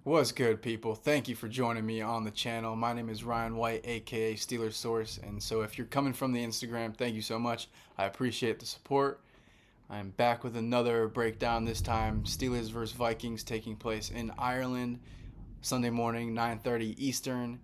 What's good, people? Thank you for joining me on the channel. My name is Ryan White, aka Steelers Source, and so if you're coming from the Instagram, thank you so much. I appreciate the support. I'm back with another breakdown. This time, Steelers versus Vikings, taking place in Ireland, Sunday morning, 9:30 Eastern,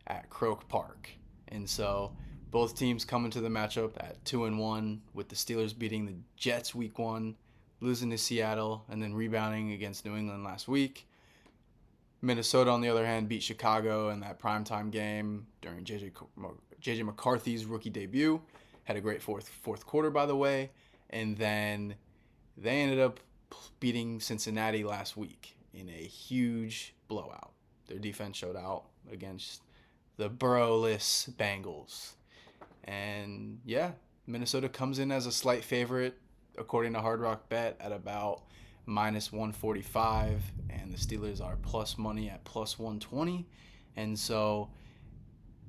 at Croke Park. And so, both teams coming to the matchup at 2-1, with the Steelers beating the Jets Week 1, losing to Seattle, and then rebounding against New England last week. Minnesota, on the other hand, beat Chicago in that primetime game during JJ McCarthy's rookie debut. Had a great fourth quarter, by the way, and then they ended up beating Cincinnati last week in a huge blowout. Their defense showed out against the Burrow-less Bengals, and yeah, Minnesota comes in as a slight favorite according to Hard Rock Bet at about minus 145, and the Steelers are plus money at plus 120, and so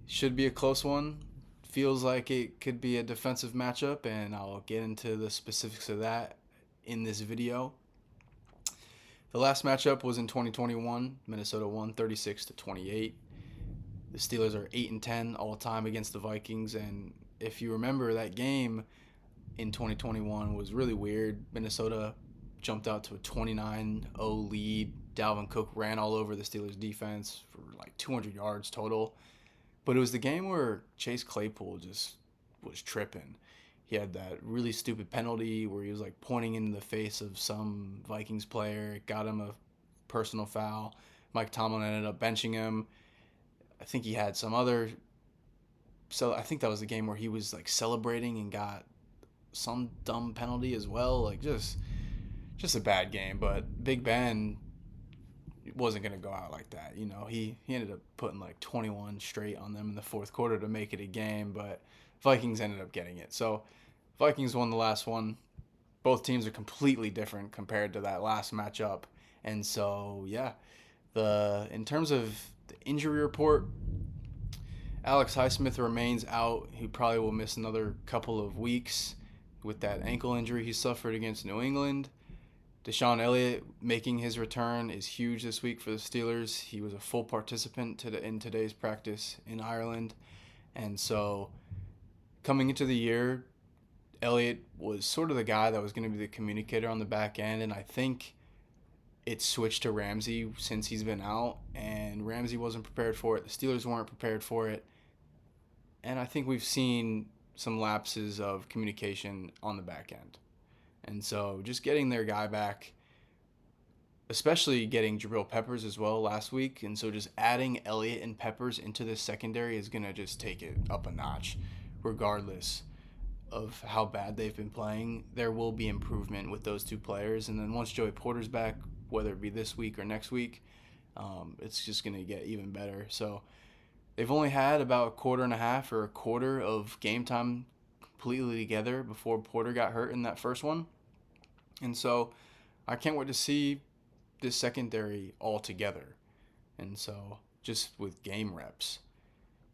should be a close one. Feels like it could be a defensive matchup, and I'll get into the specifics of that in this video. The last matchup was in 2021. Minnesota won 36 to 28. The Steelers are 8 and 10 all time against the Vikings, and if you remember, that game in 2021 was really weird. Minnesota jumped out to a 29-0 lead. Dalvin Cook ran all over the Steelers defense for like 200 yards total. But it was the game where Chase Claypool just was tripping. He had that really stupid penalty where he was like pointing into the face of some Vikings player. It got him a personal foul. Mike Tomlin ended up benching him. I think he had some other. So I think that was the game where he was like celebrating and got some dumb penalty as well. Like just a bad game. But Big Ben wasn't going to go out like that. You know, he ended up putting like 21 straight on them in the fourth quarter to make it a game, but Vikings ended up getting it. So Vikings won the last one. Both teams are completely different compared to that last matchup. And so, yeah, the in terms of the injury report, Alex Highsmith remains out. He probably will miss another couple of weeks with that ankle injury he suffered against New England. Deshaun Elliott making his return is huge this week for the Steelers. He was a full participant in today's practice in Ireland. And so coming into the year, Elliott was sort of the guy that was going to be the communicator on the back end. And I think it switched to Ramsey since he's been out. And Ramsey wasn't prepared for it. The Steelers weren't prepared for it. And I think we've seen some lapses of communication on the back end. And so just getting their guy back, especially getting Jabril Peppers as well last week. And so just adding Elliott and Peppers into this secondary is going to just take it up a notch, regardless of how bad they've been playing. There will be improvement with those two players. And then once Joey Porter's back, whether it be this week or next week, it's just going to get even better. So they've only had about a quarter and a half or a quarter of game time completely together before Porter got hurt in that first one. And so I can't wait to see this secondary all together. And so just with game reps.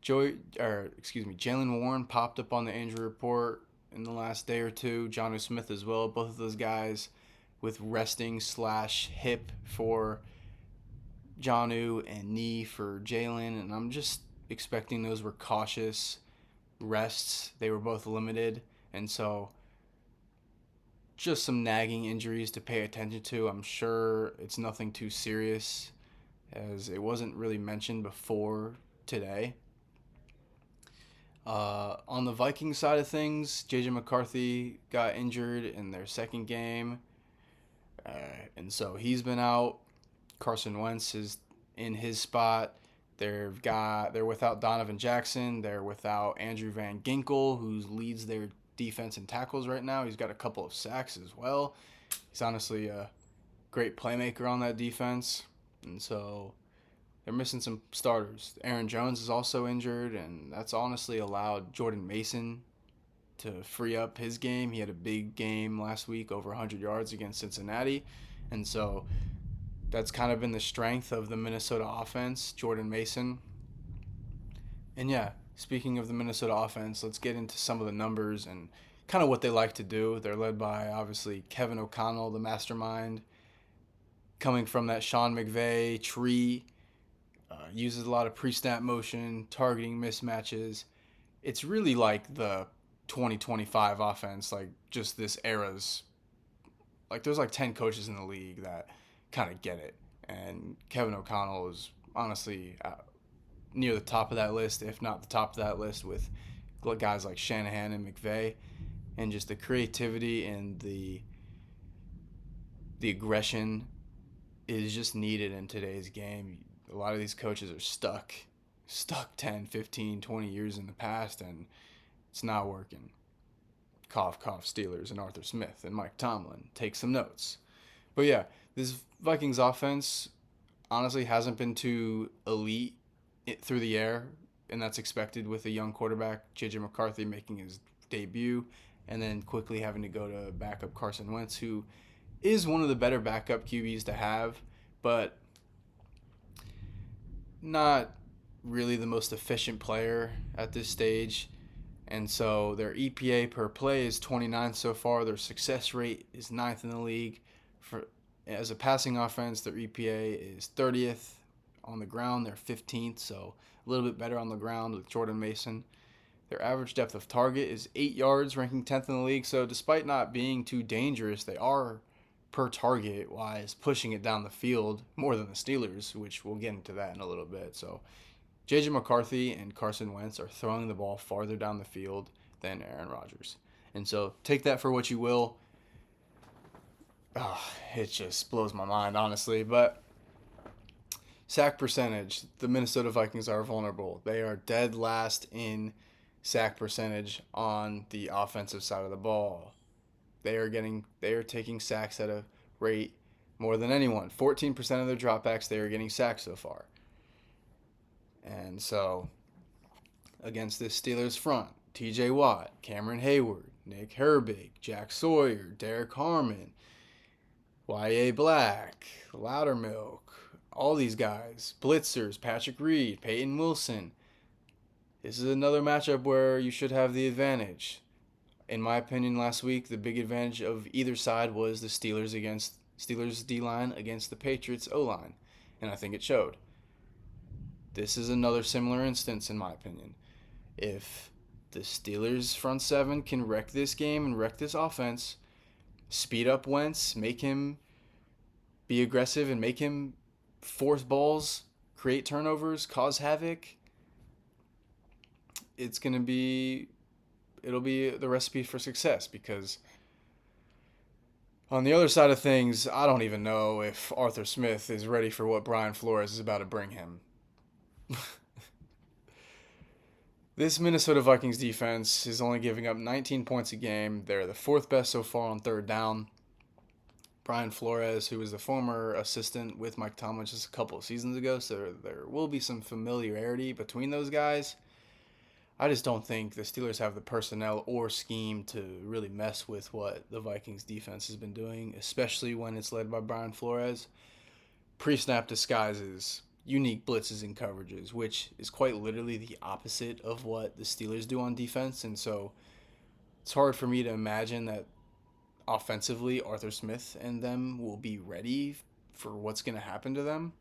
Jalen Warren popped up on the injury report in the last day or two. Jonnu Smith as well. Both of those guys with resting / hip for Jonnu and knee for Jalen. And I'm just expecting those were cautious rests. They were both limited. And so just some nagging injuries to pay attention to. I'm sure it's nothing too serious, as it wasn't really mentioned before today. On the Vikings side of things, JJ McCarthy got injured in their second game, and so he's been out. Carson Wentz is in his spot. They're without Donovan Jackson. They're without Andrew Van Ginkel, who leads their defense in tackles right now. He's got a couple of sacks as well. He's honestly a great playmaker on that defense. And so they're missing some starters. Aaron Jones is also injured, and that's honestly allowed Jordan Mason to free up his game. He had a big game last week, over 100 yards against Cincinnati. And so that's kind of been the strength of the Minnesota offense, Jordan Mason. And yeah, speaking of the Minnesota offense, let's get into some of the numbers and kind of what they like to do. They're led by, obviously, Kevin O'Connell, the mastermind. coming from that Sean McVay tree, uses a lot of pre-snap motion, targeting mismatches. It's really like the 2025 offense, like just this era's. Like there's like 10 coaches in the league that kind of get it, and Kevin O'Connell is honestly near the top of that list, if not the top of that list, with guys like Shanahan and McVay, and just the creativity and the aggression is just needed in today's game. A lot of these coaches are stuck 10, 15, 20 years in the past, and it's not working. Cough, cough, Steelers and Arthur Smith and Mike Tomlin. Take some notes. But yeah, this Vikings offense honestly hasn't been too elite through the air, and that's expected with a young quarterback, J.J. McCarthy, making his debut, and then quickly having to go to backup Carson Wentz, who is one of the better backup QBs to have, but not really the most efficient player at this stage. And so their EPA per play is 29th so far. Their success rate is 9th in the league. As a passing offense, their EPA is 30th. On the ground, they're 15th, so a little bit better on the ground with Jordan Mason. Their average depth of target is 8 yards, ranking 10th in the league. So despite not being too dangerous, they are, per target wise, pushing it down the field more than the Steelers, which we'll get into that in a little bit. So J.J. McCarthy and Carson Wentz are throwing the ball farther down the field than Aaron Rodgers. And so take that for what you will. It just blows my mind, honestly. But sack percentage, the Minnesota Vikings are vulnerable. They are dead last in sack percentage on the offensive side of the ball. They are taking sacks at a rate more than anyone. 14% of their dropbacks, they are getting sacked so far. And so, against this Steelers front, TJ Watt, Cameron Hayward, Nick Herbig, Jack Sawyer, Derek Harmon, Y.A. Black, Loudermilk, all these guys, blitzers, Patrick Reed, Peyton Wilson. This is another matchup where you should have the advantage. In my opinion, last week, the big advantage of either side was the Steelers D-line against the Patriots O-line, and I think it showed. This is another similar instance, in my opinion. If the Steelers front seven can wreck this game and wreck this offense, speed up Wentz, make him be aggressive and make him force balls, create turnovers, cause havoc, it'll be the recipe for success. Because on the other side of things, I don't even know if Arthur Smith is ready for what Brian Flores is about to bring him. This Minnesota Vikings defense is only giving up 19 points a game. They're the fourth best so far on third down. Brian Flores, who was the former assistant with Mike Tomlin just a couple of seasons ago, so there will be some familiarity between those guys. I just don't think the Steelers have the personnel or scheme to really mess with what the Vikings defense has been doing, especially when it's led by Brian Flores. Pre-snap disguises, unique blitzes and coverages, which is quite literally the opposite of what the Steelers do on defense. And so it's hard for me to imagine that offensively Arthur Smith and them will be ready for what's going to happen to them.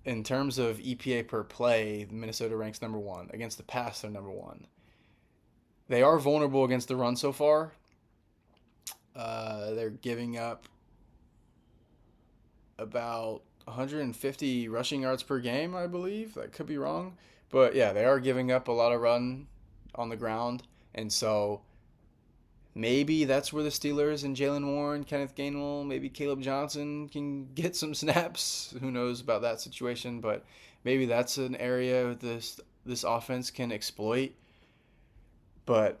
In terms of EPA per play, Minnesota ranks number 1. Against the pass, they're number 1. They are vulnerable against the run so far. They're giving up about 150 rushing yards per game, I believe. That could be wrong. But yeah, they are giving up a lot of run on the ground. And so maybe that's where the Steelers and Jalen Warren, Kenneth Gainwell, maybe Caleb Johnson can get some snaps. Who knows about that situation? But maybe that's an area this offense can exploit. But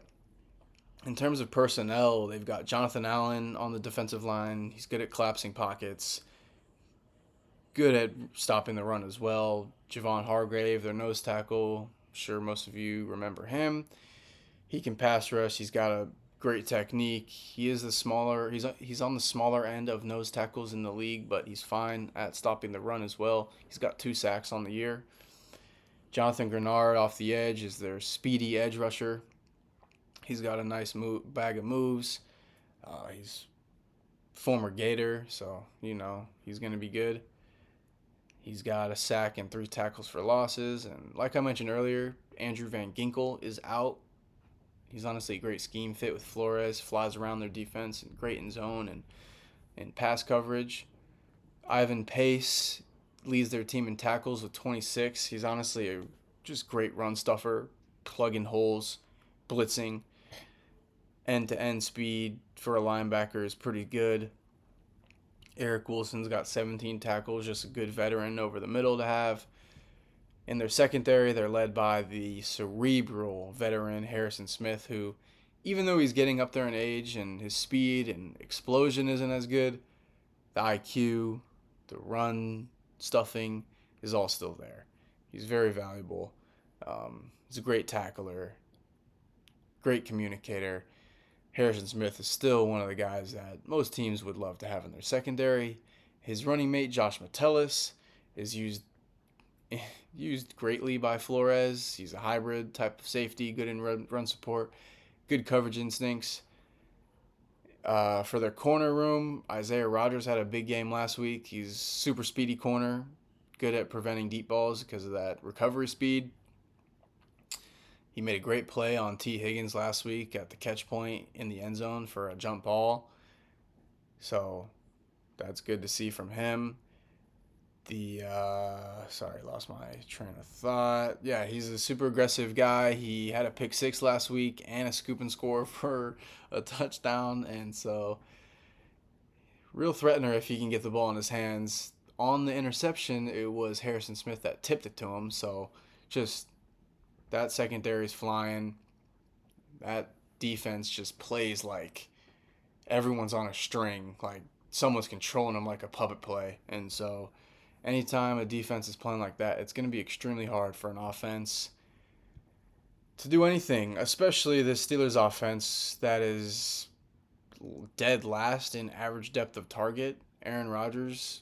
in terms of personnel, they've got Jonathan Allen on the defensive line. He's good at collapsing pockets. Good at stopping the run as well. Javon Hargrave, their nose tackle. I'm sure most of you remember him. He can pass rush. He's got a great technique. He is he's on the smaller end of nose tackles in the league, but he's fine at stopping the run as well. He's got 2 sacks on the year. Jonathan Grenard off the edge is their speedy edge rusher. He's got a nice bag of moves. He's former Gator, so he's going to be good. He's got a sack and 3 tackles for losses, and like I mentioned earlier, Andrew Van Ginkel is out. He's honestly a great scheme fit with Flores, flies around their defense and great in zone and pass coverage. Ivan Pace leads their team in tackles with 26. He's honestly a just great run stuffer, plugging holes, blitzing, end-to-end speed for a linebacker is pretty good. Eric Wilson's got 17 tackles, just a good veteran over the middle to have. In their secondary, they're led by the cerebral veteran Harrison Smith, who, even though he's getting up there in age and his speed and explosion isn't as good, the IQ, the run stuffing is all still there. He's very valuable. He's a great tackler, great communicator. Harrison Smith is still one of the guys that most teams would love to have in their secondary. His running mate, Josh Metellus, is used greatly by Flores. He's a hybrid type of safety, good in run support, good coverage instincts. For their corner room, Isaiah Rodgers had a big game last week. He's super speedy corner, good at preventing deep balls because of that recovery speed. He made a great play on T. Higgins last week at the catch point in the end zone for a jump ball. So that's good to see from him. Lost my train of thought. Yeah, he's a super aggressive guy. He had a pick 6 last week and a scoop and score for a touchdown. And so, real threatener if he can get the ball in his hands. On the interception, it was Harrison Smith that tipped it to him. So, just that secondary's flying. That defense just plays like everyone's on a string. Like, someone's controlling them like a puppet play. And so, anytime a defense is playing like that, it's going to be extremely hard for an offense to do anything, especially the Steelers offense that is dead last in average depth of target. Aaron Rodgers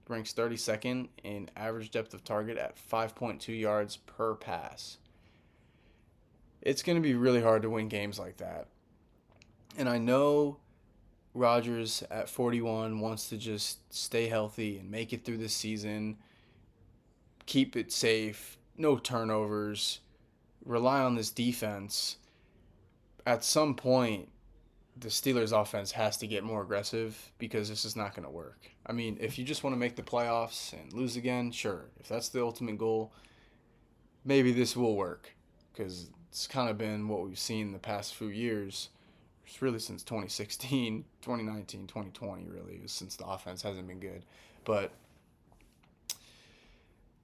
ranks 32nd in average depth of target at 5.2 yards per pass. It's going to be really hard to win games like that. And I know Rodgers at 41 wants to just stay healthy and make it through this season, keep it safe, no turnovers, rely on this defense. At some point, the Steelers offense has to get more aggressive because this is not going to work. I mean, if you just want to make the playoffs and lose again, sure. If that's the ultimate goal, maybe this will work because it's kind of been what we've seen the past few years. It's really since 2016, 2019, 2020, really, since the offense hasn't been good. But,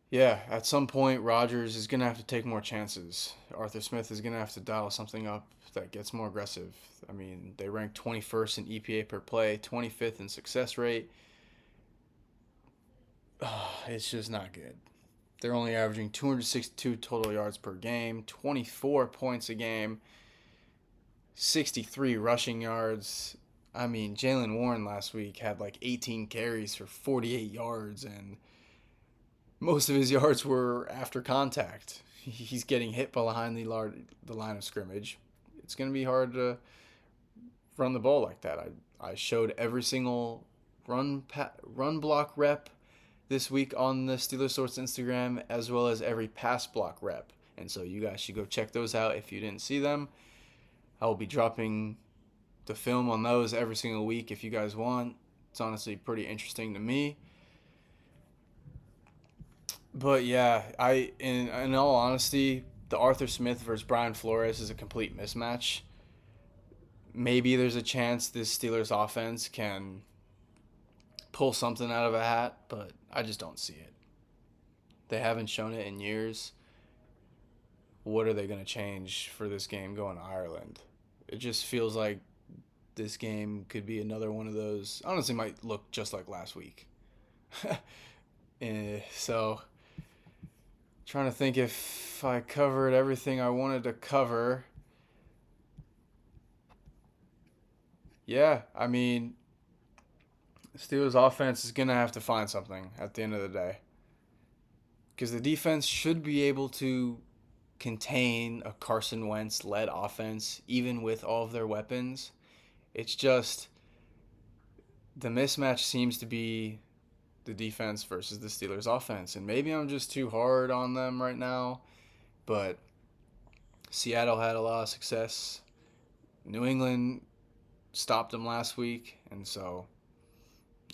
yeah, at some point, Rodgers is going to have to take more chances. Arthur Smith is going to have to dial something up that gets more aggressive. I mean, they rank 21st in EPA per play, 25th in success rate. It's just not good. They're only averaging 262 total yards per game, 24 points a game, 63 rushing yards. I mean, Jaylen Warren last week had like 18 carries for 48 yards, and most of his yards were after contact. He's getting hit behind the line of scrimmage. It's going to be hard to run the ball like that. I showed every single run block rep this week on the Steelers Source Instagram, as well as every pass block rep. And so you guys should go check those out if you didn't see them. I will be dropping the film on those every single week if you guys want. It's honestly pretty interesting to me. But yeah, in all honesty, the Arthur Smith versus Brian Flores is a complete mismatch. Maybe there's a chance this Steelers offense can pull something out of a hat, but I just don't see it. They haven't shown it in years. What are they going to change for this game going to Ireland? It just feels like this game could be another one of those. Honestly, might look just like last week. So, trying to think if I covered everything I wanted to cover. Yeah, I mean, Steelers offense is going to have to find something at the end of the day. Because the defense should be able to contain a Carson Wentz-led offense, even with all of their weapons. It's just the mismatch seems to be the defense versus the Steelers offense. And maybe I'm just too hard on them right now, but Seattle had a lot of success. New England stopped them last week, and so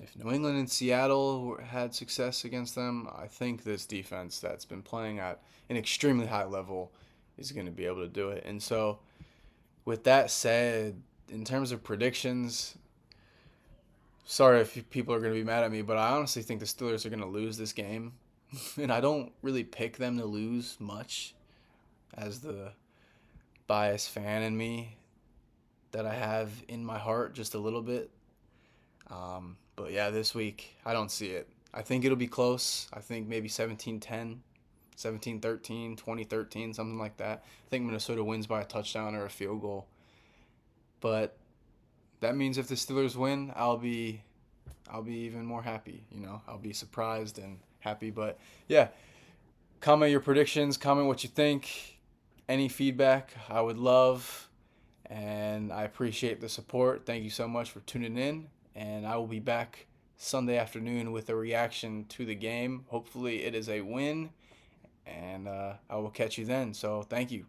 if New England and Seattle had success against them, I think this defense that's been playing at an extremely high level is going to be able to do it. And so, with that said, in terms of predictions, sorry if people are going to be mad at me, but I honestly think the Steelers are going to lose this game. And I don't really pick them to lose much as the biased fan in me that I have in my heart just a little bit. But yeah, this week, I don't see it. I think it'll be close. I think maybe 17-10, 17-13, 20-13, something like that. I think Minnesota wins by a touchdown or a field goal. But that means if the Steelers win, I'll be even more happy, I'll be surprised and happy. But yeah, comment your predictions, comment what you think. Any feedback, I would love. And I appreciate the support. Thank you so much for tuning in. And I will be back Sunday afternoon with a reaction to the game. Hopefully, it is a win. And I will catch you then. So, thank you.